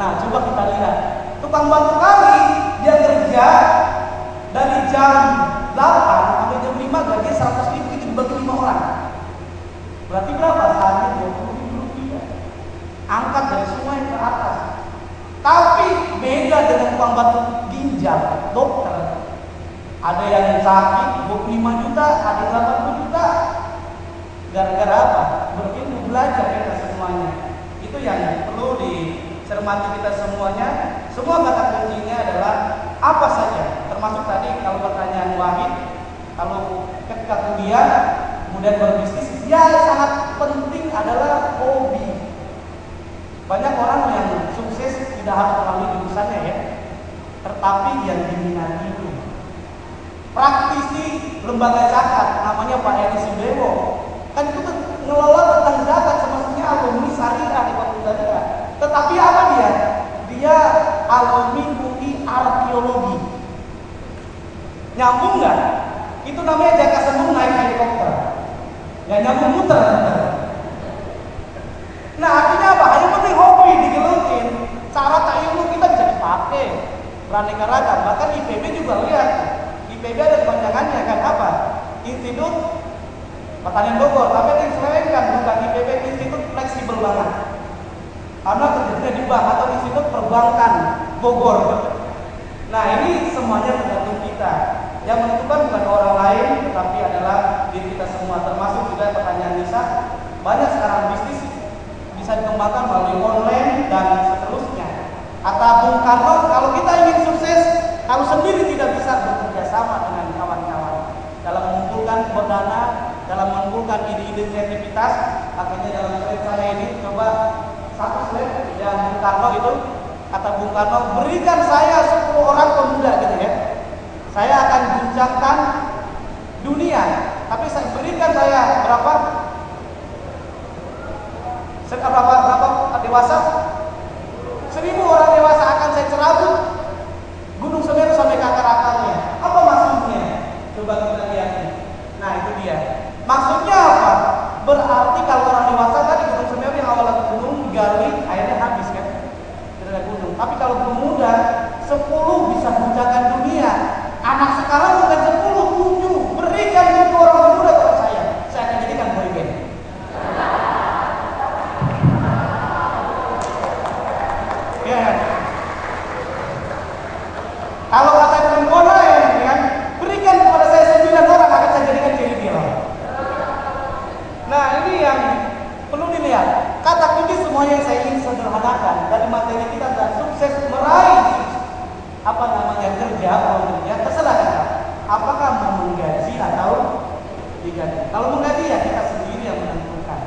Nah, coba kita lihat. Tukang batu kali dia kerja dari jam 8 sampai jam 5 gaji 100.000 itu dibagi 5 orang. Berarti berapa? Sehari 20.000 rupiah. Angkat dari sungai ke atas. Tapi beda dengan tukang batu ginjal, dokter. Ada yang sakit 25 juta, ada yang 80 juta. Gara-gara apa? Berilmu, belajar kita semuanya. Itu yang perlu dicermati kita semuanya. Semua kata kuncinya adalah apa saja. Termasuk tadi kalau pertanyaan Wahid, kalau ketika kuliah kemudian berbisnis, yang sangat penting adalah hobi. Banyak orang yang sukses tidak harus melalui jurusannya ya, tetapi yang diminati itu. Praktisi lembaga zakat namanya Pak Edi Sudewo, kan itu ngelola tentang zakat, semestinya alumni syariah di Fakultas Syariah. Tetapi apa dia? Dia alumni UI arkeologi. Nyambung nggak? Itu namanya jaka sembung naik helikopter. Nggak nyambung muter. Nah artinya apa? Yang penting hobi digelutin. Cara ilmu kita bisa dipakai beraneka ragam. Bahkan IPB juga lihat. IPB ada kepanjangannya kan apa? Institut Pertanian Bogor. Tapi yang diselewengkan bukan IPB, Institut Fleksibel Banget. Karena terjadinya di bank atau Institut Perbankan Bogor. Nah ini semuanya tergantung kita. Yang menentukan bukan orang lain, tetapi adalah diri kita semua. Termasuk juga pertanyaan Nisa. Banyak sekarang bisnis bisa dikembangkan melalui online dan seterusnya. Kata Bung Karno, kalau kita ingin sukses, kalau sendiri tidak bisa bekerja sama dengan kawan-kawan dalam mengumpulkan dana, dalam mengumpulkan ide-ide kreativitas. Akhirnya dalam slide saya ini coba satu slide yang Bung Karno itu, kata Bung Karno, berikan saya 10 orang pemuda gitu ya, saya akan guncangkan dunia. Tapi saya berikan saya berapa? Berapa dewasa? 1000 orang dewasa akan saya cerabut Gunung Semeru sampai ke akar-akarnya. Apa maksudnya? Coba kita lihat nih. Nah itu dia. Maksudnya apa? Berarti kalau orang dewasa tadi Gunung Semeru yang awalnya gunung digali, akhirnya habis kan? Tidak ada gunung. Tapi kalau gunung muda, 10 bisa guncangan dunia. Anak sekarang bukan 10, 7. Berikan itu orang muda kepada saya. Saya akan jadikan boyband. Ya. Kalau kata perempuan lain, kan, berikan kepada saya 9 orang akan saya jadikan jadi dia. Nah ini yang perlu dilihat. Kata kunci semuanya yang saya ingin sederhanakan dari materi kita adalah sukses meraih kerja, terserah kita. Apakah mau menggaji atau digaji? Kalau menggaji ya kita sendiri yang menentukan.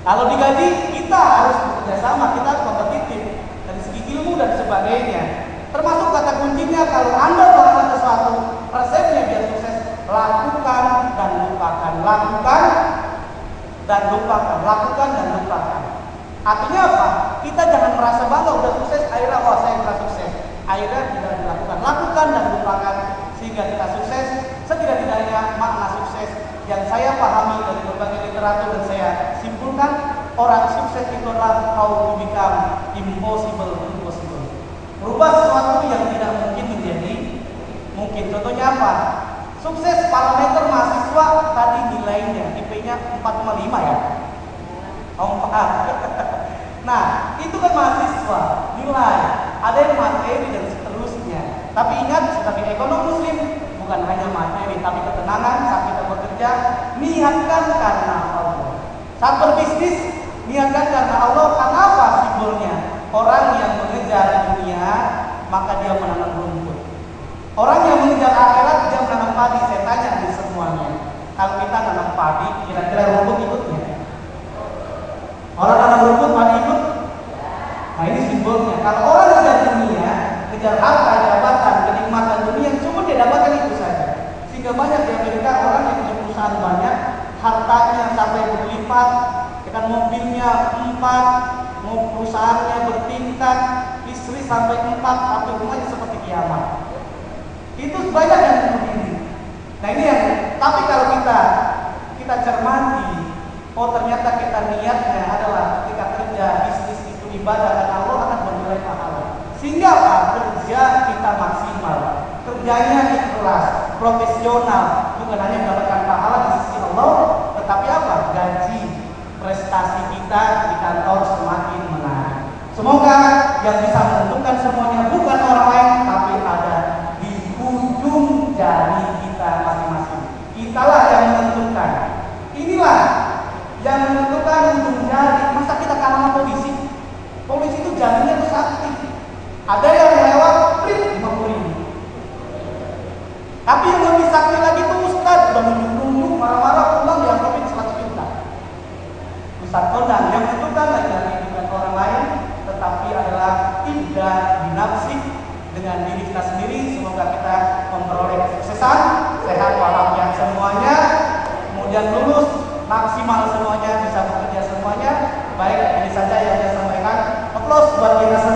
Kalau digaji kita harus bekerja sama, kita harus kompetitif dari segi ilmu dan sebagainya. Termasuk kata kuncinya kalau Anda melakukan sesuatu, resepnya biar sukses, lakukan dan lupakan. Lakukan dan lupakan. Lakukan dan lupakan. Artinya apa? Kita jangan merasa bangga udah sukses, akhirnya wah saya telah sukses. Akhirnya tidak dilakukan. Lakukan dan lupakan sehingga kita sukses. Setidak-tidaknya makna sukses yang saya pahami dari berbagai literatur dan saya simpulkan, orang sukses itu adalah how to become impossible. Merubah sesuatu yang tidak mungkin menjadi mungkin. Contohnya apa? Sukses parameter mahasiswa tadi nilainya, IP-nya 4,5 ya. Oh, nah, itu kan mahasiswa, nilai, ada yang materi dan seterusnya. Tapi ingat, sebagai ekonom muslim bukan hanya materi, tapi ketenangan saat kita bekerja, niatkan karena Allah. Saat berbisnis, niatkan karena Allah. Karena apa simbolnya? Orang yang mengejar dunia, maka dia menanam rumput. Orang yang mengejar akhirat, dia menanam padi. Saya tanya di semuanya, kalau kita nanam padi, kira-kira rumput ikutnya? Orang tanam rumput, padi ikut? Nah ini simbolnya. Kalau orang kejar dunia, kejar harta, jabatan, kenikmatan dunia, cuma dia dapatkan itu saja. Sehingga banyak di Amerika orang yang punya perusahaan banyak, hartanya sampai berlipat, kan mobilnya 4, perusahaannya bertingkat, istri sampai 4, tapi rumahnya seperti kiamat. Itu banyak yang begini. Nah ini yang, tapi kalau kita cermati, oh ternyata kita niatnya adalah ketika kerja bisnis itu ibadah dan Allah akan bernilai pahala. Sehingga apa? Kerja kita maksimal, kerjanya ikhlas, profesional, bukan hanya mendapatkan pahala di sisi Allah, tetapi apa? Gaji, prestasi kita di kantor semakin menarik. Semoga yang bisa menentukan semuanya bukan orang lain, tapi ada di ujung jari kita masing-masing. Kitalah yang menentukan. Inilah yang menentukan ujung jari. Masa kita kalah sama polisi? Polisi itu jarinya itu sakti. Ada yang lewat, print 50.000. Tapi yang lebih sakti lagi itu Ustaz, udah nunjuk-nunjuk, marah-marah, pulang dianggapin 100 juta. Ustaz kondang yang menentukan lagi bukan orang lain, tetapi adalah tidak binafsik dengan diri kita sendiri. Semoga kita memperoleh kesuksesan, sehat walafiat semuanya, kemudian lulus maksimal semuanya, bisa bekerja semuanya. Baik, ini saja yang saya sampaikan. Aplaus buat kita semua.